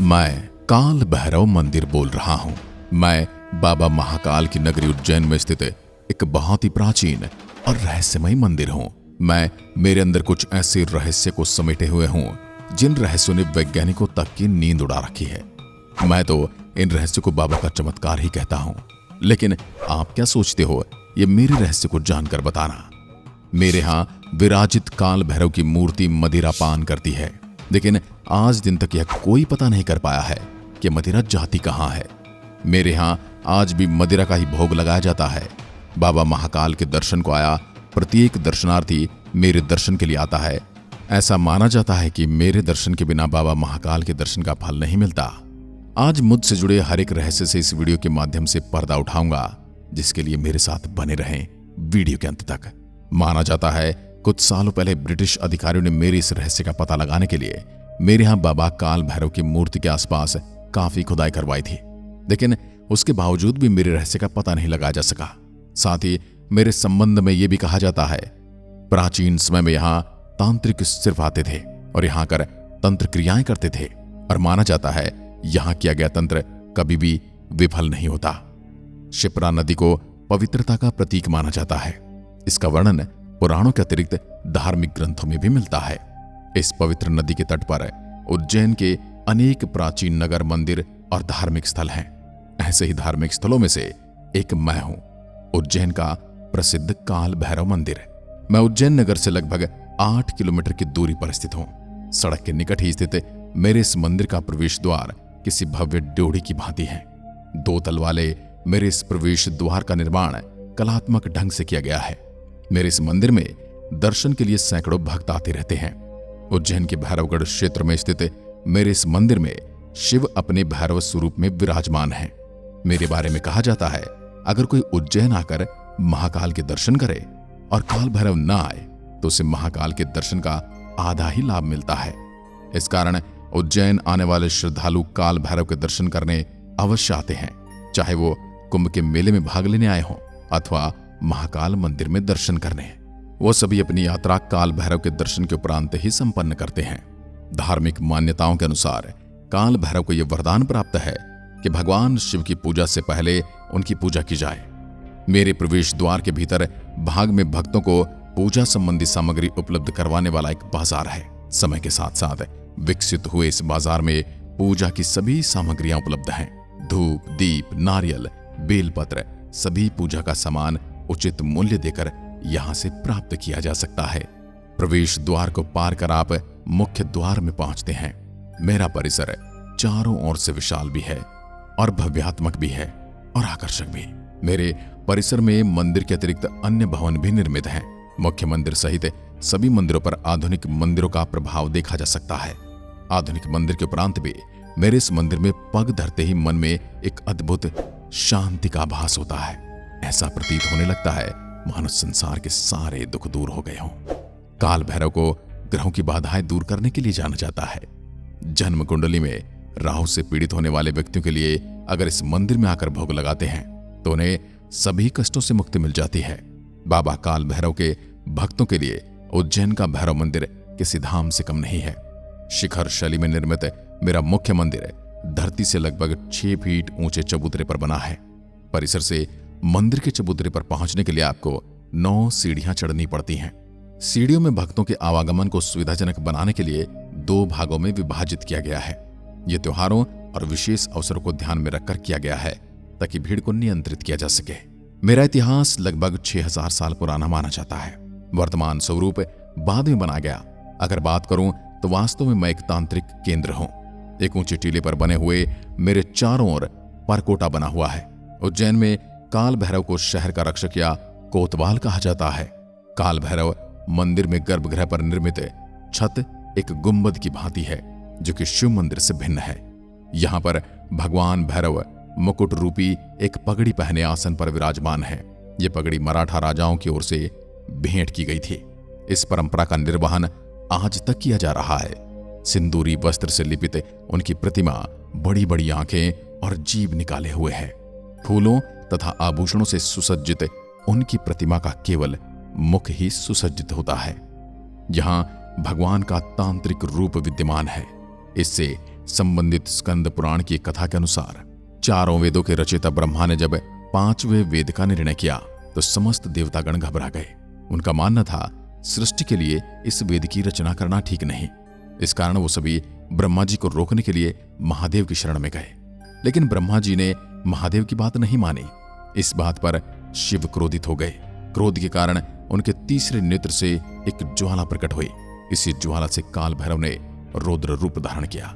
मैं काल भैरव मंदिर बोल रहा हूं। मैं बाबा महाकाल की नगरी उज्जैन में स्थित एक बहुत ही प्राचीन और रहस्यमय मंदिर हूं। मैं मेरे अंदर कुछ ऐसे रहस्य को समेटे हुए हूं जिन रहस्यों ने वैज्ञानिकों तक की नींद उड़ा रखी है। मैं तो इन रहस्यों को बाबा का चमत्कार ही कहता हूं, लेकिन आप क्या सोचते हो ये मेरे रहस्य को जानकर बताना। मेरे यहां विराजित काल भैरव की मूर्ति मदिरा पान करती है, लेकिन आज दिन तक यह कोई पता नहीं कर पाया है कि मदिरा जाती कहां है। मेरे यहां आज भी मदिरा का ही भोग लगाया जाता है। बाबा महाकाल के दर्शन को आया प्रत्येक दर्शनार्थी मेरे दर्शन के लिए आता है। ऐसा माना जाता है कि मेरे दर्शन के बिना बाबा महाकाल के दर्शन का फल नहीं मिलता। आज मुझसे जुड़े हर एक रहस्य से इस वीडियो के माध्यम से पर्दा उठाऊंगा, जिसके लिए मेरे साथ बने रहें वीडियो के अंत तक। माना जाता है कुछ सालों पहले ब्रिटिश अधिकारियों ने मेरे इस रहस्य का पता लगाने के लिए मेरे यहां बाबा काल भैरव की मूर्ति के आसपास काफी खुदाई करवाई थी, लेकिन उसके बावजूद भी मेरे रहस्य का पता नहीं लगाया जा सका। साथ ही मेरे संबंध में यह भी कहा जाता है प्राचीन समय में यहां तांत्रिक सिर्फ आते थे और यहां कर तंत्र क्रियाएं करते थे, और माना जाता है यहां किया गया तंत्र कभी भी विफल नहीं होता। शिप्रा नदी को पवित्रता का प्रतीक माना जाता है। इसका वर्णन पुराणों के अतिरिक्त धार्मिक ग्रंथों में भी मिलता है। इस पवित्र नदी के तट पर उज्जैन के अनेक प्राचीन नगर, मंदिर और धार्मिक स्थल हैं। ऐसे ही धार्मिक स्थलों में से एक मैं हूं, उज्जैन का प्रसिद्ध काल भैरव मंदिर। मैं उज्जैन नगर से लगभग 8 किलोमीटर की दूरी पर स्थित हूं। सड़क के निकट ही स्थित मेरे इस मंदिर का प्रवेश द्वार किसी भव्य ड्योढ़ी की भांति है। 2 तल वाले मेरे इस प्रवेश द्वार का निर्माण कलात्मक ढंग से किया गया है। मेरे इस मंदिर में दर्शन के लिए सैकड़ों भक्त आते रहते हैं। उज्जैन के भैरवगढ़ क्षेत्र में स्थित मेरे इस मंदिर में शिव अपने भैरव स्वरूप में विराजमान है। मेरे बारे में कहा जाता है अगर कोई उज्जैन आकर महाकाल के दर्शन करे और काल भैरव ना आए तो उसे महाकाल के दर्शन का आधा ही लाभ मिलता है। इस कारण उज्जैन आने वाले श्रद्धालु काल भैरव के दर्शन करने अवश्य आते हैं, चाहे वो कुंभ के मेले में भाग लेने आए हों अथवा महाकाल मंदिर में दर्शन करने। वो सभी अपनी यात्रा काल भैरव के दर्शन के उपरांत ही संपन्न करते हैं। धार्मिक मान्यताओं के अनुसार काल भैरव को यह वरदान प्राप्त है कि भगवान शिव की पूजा से पहले उनकी पूजा की जाए। मेरे प्रवेश द्वार के भीतर भाग में भक्तों को पूजा संबंधी सामग्री उपलब्ध करवाने वाला एक बाजार है। समय के साथ साथ विकसित हुए इस बाजार में पूजा की सभी सामग्रियां उपलब्ध हैं। धूप, दीप, नारियल, बेलपत्र, सभी पूजा का सामान उचित मूल्य देकर यहां से प्राप्त किया जा सकता है। प्रवेश द्वार को पार कर आप मुख्य द्वार में पहुंचते हैं। मेरा परिसर चारों ओर से विशाल भी है और भव्यात्मक भी है और आकर्षक भी। मेरे परिसर में मंदिर के अतिरिक्त अन्य भवन भी निर्मित हैं। मुख्य मंदिर सहित सभी मंदिरों पर आधुनिक मंदिरों का प्रभाव देखा जा सकता है। आधुनिक मंदिर के उपरांत भी मेरे इस मंदिर में पग धरते ही मन में एक अद्भुत शांति का आभास होता है। ऐसा प्रतीत होने लगता है मानो संसार के सारे दुख दूर हो गए हों। काल भैरव को ग्रहों की बाधाएं दूर करने के लिए जाना जाता है। जन्म कुंडली में राहु से पीड़ित होने वाले व्यक्तियों के लिए अगर इस मंदिर में आकर भोग लगाते हैं तो उन्हें सभी कष्टों से मुक्ति मिल जाती है। बाबा काल भैरव के भक्तों के लिए उज्जैन का भैरव मंदिर किसी धाम से कम नहीं है। शिखर शैली में निर्मित मेरा मुख्य मंदिर धरती से लगभग 6 फीट ऊंचे चबूतरे पर बना है। परिसर से मंदिर के चबूतरे पर पहुंचने के लिए आपको 9 सीढ़ियां चढ़नी पड़ती हैं। सीढ़ियों में भक्तों के आवागमन को सुविधाजनक बनाने के लिए 2 भागों में विभाजित किया गया है। यह त्योहारों और विशेष अवसरों को ध्यान में रखकर किया गया है ताकि भीड़ को नियंत्रित किया जा सके। मेरा इतिहास लगभग 6000 साल पुराना माना जाता है। वर्तमान स्वरूप बाद में बना गया। अगर बात करूं तो वास्तव में मैं एक तांत्रिक केंद्र हूं। एक ऊंचे टीले पर बने हुए मेरे चारों ओर परकोटा बना हुआ है। उज्जैन में काल भैरव को शहर का रक्षक या कोतवाल कहा जाता है। काल भैरव मंदिर में गर्भगृह पर निर्मित छत एक गुंबद की भांति है जो कि शिव मंदिर से भिन्न है। यहां पर भगवान भैरव मुकुट रूपी एक पगड़ी पहने आसन पर विराजमान है। यह पगड़ी मराठा राजाओं की ओर से भेंट की गई थी। इस परंपरा का निर्वहन आज तक किया जा रहा है। सिंदूरी वस्त्र से लिपित उनकी प्रतिमा बड़ी बड़ी आंखें और जीभ निकाले हुए है। फूलों तथा आभूषणों से सुसज्जित उनकी प्रतिमा का केवल मुख ही सुसज्जित होता है। यहां भगवान का तांत्रिक रूप विद्यमान है। इससे संबंधित स्कंद पुराण की कथा के अनुसार चारों वेदों के रचयिता ब्रह्मा ने जब पांचवें वेद का निर्णय किया तो समस्त देवतागण घबरा गए। उनका मानना था सृष्टि के लिए इस वेद की रचना करना ठीक नहीं। इस कारण वो सभी ब्रह्मा जी को रोकने के लिए महादेव की शरण में गए, लेकिन ब्रह्मा जी ने महादेव की बात नहीं मानी। इस बात पर शिव क्रोधित हो गए। क्रोध के कारण उनके तीसरे नेत्र से एक ज्वाला प्रकट हुई। इसी ज्वाला से काल भैरव ने रौद्र रूप धारण किया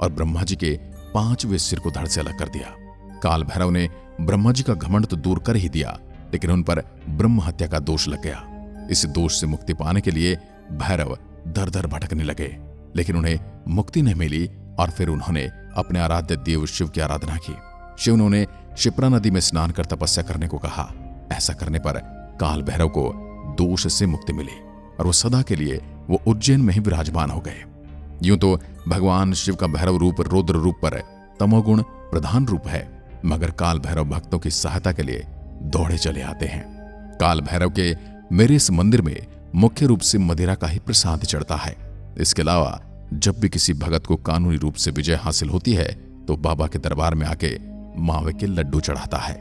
और ब्रह्मा जी के पांचवें सिर को धड़ से अलग कर दिया। काल भैरव ने ब्रह्मा जी का घमंड तो दूर कर ही दिया, लेकिन उन पर ब्रह्म हत्या का दोष लग गया। इस दोष से मुक्ति पाने के लिए भैरव दर दर भटकने लगे, लेकिन उन्हें मुक्ति नहीं मिली और फिर उन्होंने अपने आराध्य देव शिव की आराधना की। शिव ने उन्हें क्षिप्रा नदी में स्नान कर तपस्या करने को कहा। ऐसा करने पर काल भैरव को दोष से मुक्ति मिली और वो सदा के लिए वो उज्जैन में ही विराजमान हो गए। यूं तो भगवान शिव का भैरव रूप रौद्र रूप पर तमोगुण प्रधान रूप है, मगर काल भैरव भक्तों की सहायता के लिए दौड़े चले आते हैं। काल भैरव के मेरे इस मंदिर में मुख्य रूप से मदिरा का ही प्रसाद चढ़ता है। इसके अलावा जब भी किसी भगत को कानूनी रूप से विजय हासिल होती है तो बाबा के दरबार में आके मावे के लड्डू चढ़ाता है।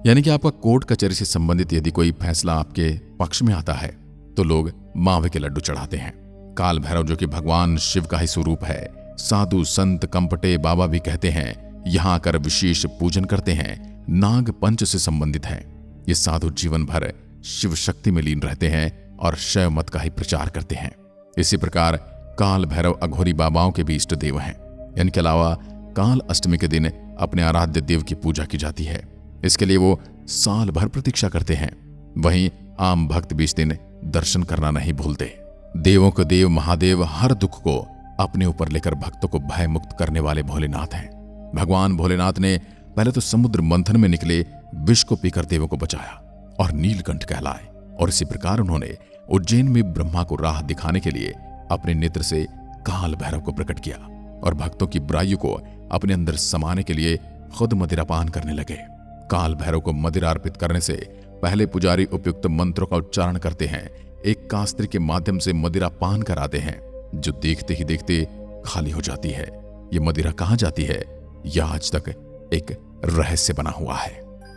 यानी कि आपका कोर्ट कचहरी से संबंधित यदि कोई फैसला आपके पक्ष में आता है तो लोग मावे के लड्डू चढ़ाते हैं। काल भैरव जो कि भगवान शिव का ही स्वरूप है, साधु संत कंपटे बाबा भी कहते हैं, यहाँ आकर विशेष पूजन करते हैं, नाग पंच से संबंधित है। ये साधु जीवन भर शिव शक्ति में लीन रहते हैं और शैव मत का ही प्रचार करते हैं। इसी प्रकार काल भैरव अघोरी बाबाओं के भी इष्ट देव हैं। इनके अलावा काल अष्टमी के दिन अपने आराध्य देव की पूजा की जाती है। इसके लिए वो साल भर प्रतीक्षा करते हैं। वहीं आम भक्त भी इस दिन दर्शन करना नहीं भूलते। देवों के देव महादेव हर दुख को अपने ऊपर लेकर भक्तों को भय मुक्त करने वाले भोलेनाथ हैं। भगवान भोलेनाथ ने पहले तो समुद्र मंथन में निकले विष को पीकर देवों को बचाया और नीलकंठ कहलाए, और इसी प्रकार उन्होंने उज्जैन में ब्रह्मा को राह दिखाने के लिए अपने नेत्र से काल भैरव को प्रकट किया और भक्तों की बुराइयों को अपने अंदर समाने के लिए खुद मदिरापान करने लगे। काल भैरव को मदिरा अर्पित करने से पहले पुजारी उपयुक्त मंत्रों का उच्चारण करते हैं, एक कास्त्री के माध्यम से मदिरा पान कराते हैं, जो देखते ही देखते खाली हो जाती है। ये मदिरा कहाँ जाती है, यह आज तक एक रहस्य बना हुआ है।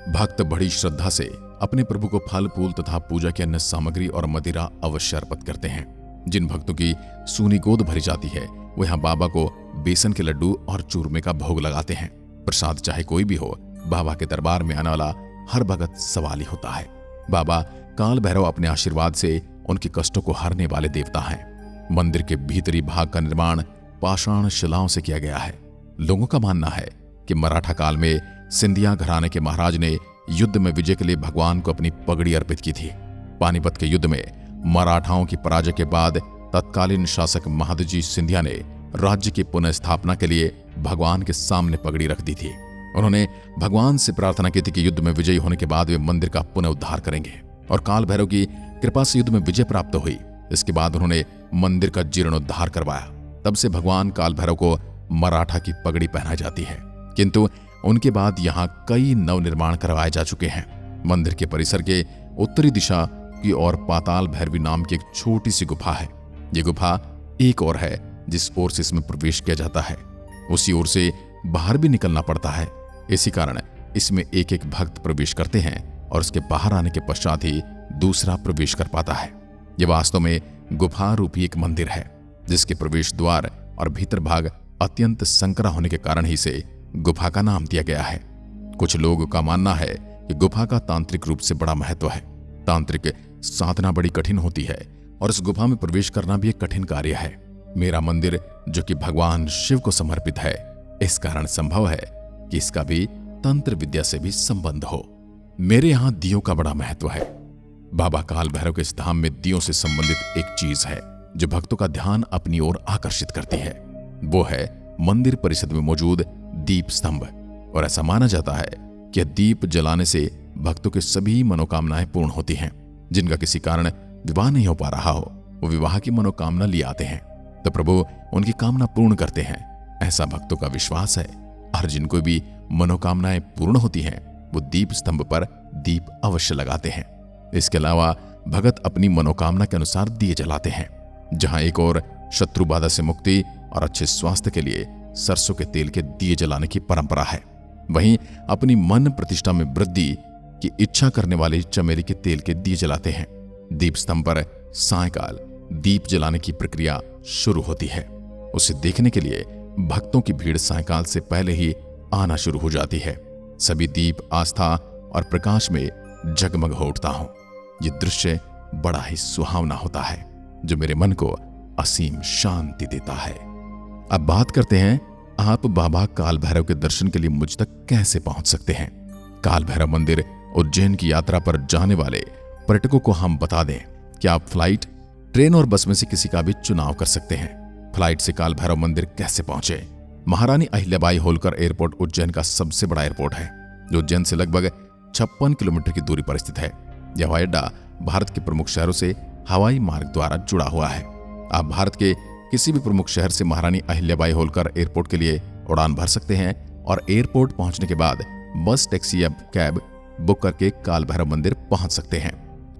भक्त बड़ी श्रद्धा से अपने प्रभु को फल फूल तथा पूजा की अन्य सामग्री और मदिरा अवश्य अर्पित करते हैं। जिन भक्तों की सूनी गोद भरी जाती है वो यहाँ बाबा को बेसन के लड्डू और चूरमे का भोग लगाते हैं। प्रसाद चाहे कोई भी हो, बाबा के दरबार में आने वाला हर भगत सवाली होता है। बाबा काल भैरव अपने आशीर्वाद से उनके कष्टों को हरने वाले देवता हैं। मंदिर के भीतरी भाग का निर्माण पाषाण शिलाओं से किया गया है। लोगों का मानना है कि मराठा काल में सिंधिया घराने के महाराज ने युद्ध में विजय के लिए भगवान को अपनी पगड़ी अर्पित की थी। पानीपत के युद्ध में मराठाओं की पराजय के बाद तत्कालीन शासक महादजी सिंधिया ने राज्य की पुनः स्थापना के लिए भगवान के सामने पगड़ी रख दी थी। उन्होंने भगवान से प्रार्थना की थी कि युद्ध में विजयी होने के बाद वे मंदिर का पुनः उद्धार करेंगे, और काल भैरव की कृपा से युद्ध में विजय प्राप्त हुई। इसके बाद उन्होंने मंदिर का जीर्णोद्धार करवाया। तब से भगवान काल भैरव को मराठा की पगड़ी पहनाई जाती है, किंतु उनके बाद यहाँ कई नवनिर्माण करवाए जा चुके हैं। मंदिर के परिसर के उत्तरी दिशा की ओर पाताल भैरवी नाम की एक छोटी सी गुफा है। ये गुफा एक और है जिस ओर से इसमें प्रवेश किया जाता है, उसी ओर से बाहर भी निकलना पड़ता है। इसी कारण इसमें एक एक भक्त प्रवेश करते हैं और उसके बाहर आने के पश्चात ही दूसरा प्रवेश कर पाता है। यह वास्तव में गुफा रूपी एक मंदिर है, जिसके प्रवेश द्वार और भीतर भाग अत्यंत संकरा होने के कारण ही इसे गुफा का नाम दिया गया है। कुछ लोगों का मानना है कि गुफा का तांत्रिक रूप से बड़ा महत्व है। तांत्रिक साधना बड़ी कठिन होती है और इस गुफा में प्रवेश करना भी एक कठिन कार्य है। मेरा मंदिर जो कि भगवान शिव को समर्पित है, इस कारण संभव है कि इसका भी तंत्र विद्या से भी संबंध हो। मेरे यहाँ दियों का बड़ा महत्व है। बाबा काल भैरव के इस धाम में दियों से संबंधित एक चीज है जो भक्तों का ध्यान अपनी ओर आकर्षित करती है। वो है मंदिर परिसर में मौजूद दीप स्तंभ। और ऐसा माना जाता है कि दीप जलाने से भक्तों के सभी मनोकामनाएं पूर्ण होती हैं। जिनका किसी कारण विवाह नहीं हो पा रहा हो, वो विवाह की मनोकामना लिए आते हैं तो प्रभु उनकी कामना पूर्ण करते हैं, ऐसा भक्तों का विश्वास है। और जिनको भी मनोकामनाएं पूर्ण होती हैं वो दीप स्तंभ पर दीप अवश्य लगाते हैं। इसके अलावा भगत अपनी मनोकामना के अनुसार दिए जलाते हैं। जहां एक और शत्रु बाधा से मुक्ति और अच्छे स्वास्थ्य के लिए सरसों के तेल के दिए जलाने की परंपरा है। वहीं अपनी मन प्रतिष्ठा में वृद्धि की इच्छा करने वाले चमेली के तेल के दिए जलाते हैं। दीप स्तंभ पर सायंकाल दीप जलाने की प्रक्रिया शुरू होती है। उसे देखने के लिए भक्तों की भीड़ सायंकाल से पहले ही आना शुरू हो जाती है। सभी दीप आस्था और प्रकाश में जगमग हो उठता हूं। ये दृश्य बड़ा ही सुहावना होता है, जो मेरे मन को असीम शांति देता है। अब बात करते हैं आप बाबा काल भैरव के दर्शन के लिए मुझ तक कैसे पहुंच सकते हैं। काल भैरव मंदिर उज्जैन की यात्रा पर जाने वाले पर्यटकों को हम बता दें कि आप फ्लाइट, ट्रेन और बस में से किसी का भी चुनाव कर सकते हैं। फ्लाइट से काल भैरव मंदिर कैसे पहुंचे? महारानी अहिल्याबाई होलकर एयरपोर्ट उज्जैन का सबसे बड़ा एयरपोर्ट है, जो उज्जैन से लगभग 56 किलोमीटर की दूरी पर स्थित है। यह हवाई अड्डा भारत के प्रमुख शहरों से हवाई मार्ग द्वारा जुड़ा हुआ है। आप भारत के किसी भी प्रमुख शहर से महारानी अहिल्याबाई होलकर एयरपोर्ट के लिए उड़ान भर सकते हैं और एयरपोर्ट पहुंचने के बाद बस, टैक्सी या कैब बुक करके काल भैरव मंदिर पहुंच सकते हैं।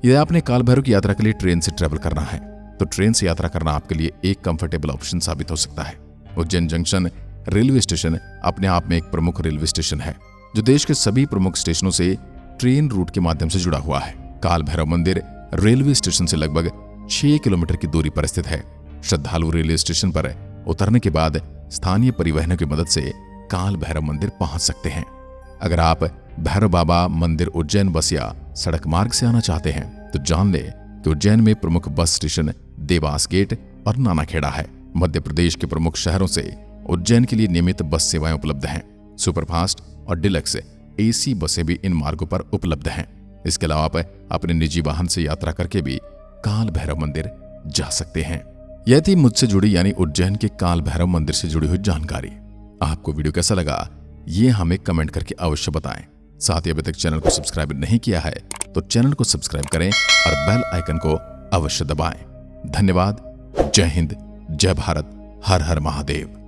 यदि आपने काल भैरव की यात्रा के लिए ट्रेन से ट्रेवल करना है तो ट्रेन से यात्रा करना आपके लिए एक कंफर्टेबल ऑप्शन साबित हो सकता है। उज्जैन जंक्शन रेलवे स्टेशन अपने आप में एक प्रमुख रेलवे स्टेशन है, जो देश के सभी प्रमुख स्टेशनों से ट्रेन रूट के माध्यम से जुड़ा हुआ है। काल भैरव मंदिर रेलवे स्टेशन से लगभग 6 किलोमीटर की दूरी पर स्थित है। श्रद्धालु रेलवे स्टेशन पर उतरने के बाद स्थानीय परिवहनों की मदद से काल भैरव मंदिर पहुंच सकते हैं। अगर आप भैरव बाबा मंदिर उज्जैन बस या सड़क मार्ग से आना चाहते हैं तो जान ले कि उज्जैन में प्रमुख बस स्टेशन देवास गेट और नानाखेड़ा है। मध्य प्रदेश के प्रमुख शहरों से उज्जैन के लिए नियमित बस सेवाएं उपलब्ध हैं। सुपरफास्ट और डिलक्स एसी बसें भी इन मार्गों पर उपलब्ध हैं। इसके अलावा आप अपने निजी वाहन से यात्रा करके भी काल भैरव मंदिर जा सकते हैं। यह थी मुझसे जुड़ी यानी उज्जैन के काल भैरव मंदिर से जुड़ी हुई जानकारी। आपको वीडियो कैसा लगा ये हमें कमेंट करके अवश्य बताएं। साथ ही अभी तक चैनल को सब्सक्राइब नहीं किया है तो चैनल को सब्सक्राइब करें और बेल आइकन को अवश्य दबाएं। धन्यवाद। जय हिंद, जय भारत, हर हर महादेव।